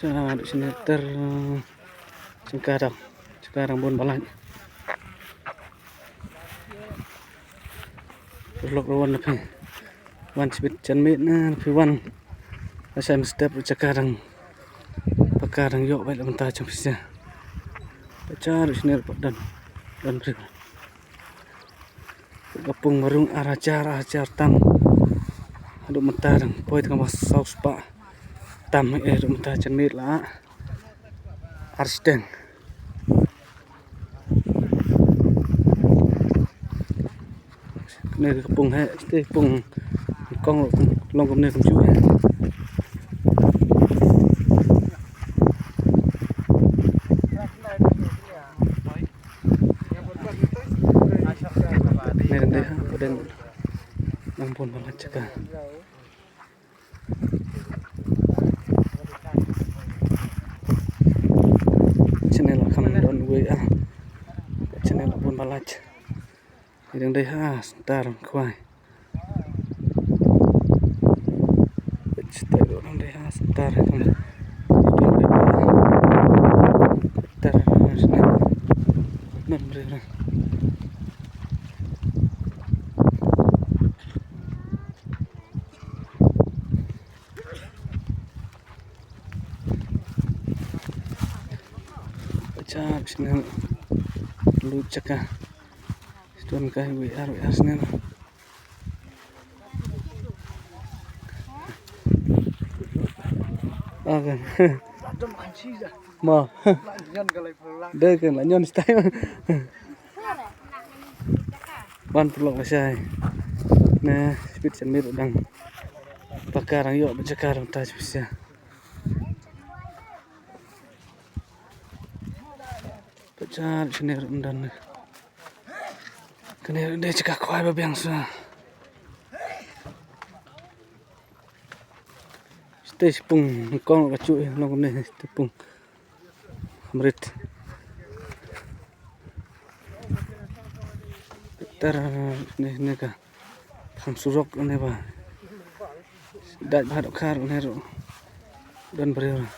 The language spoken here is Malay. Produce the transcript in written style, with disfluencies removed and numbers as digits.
Di sini Cikarang Bon Balanya. Lok rawan napi wan sibit canmit na napi wan asam step Cikarang pakarang yok baik mentah campusnya. Baca di sini dan beri gapung marung aracar tam aduk mentah dan poi tengah saus pak tam aduk mentah canmit lah arsden. Này cái bùng hệ cái bùng con lông con này cũng chịu này đây ha ở đây đang buồn vào chắc cả trên này là khăm đón quê à trên này là buồn vào lạch thì đang đây ha star khoai tại độ đang đây ha star không star này nằm đây này baca sini lu cekah tuan kai WR sini kan mau deh kan lah nyon style ban pelok masai nah speed semir udang pakarang yuk Cikarang tas bisa baca sini rendan kene dia cekak kuai babiang sa stage pung con kacu long ne pung merit tar ne ka ham surok ne ba dat bahadok khar ne ro dan beriora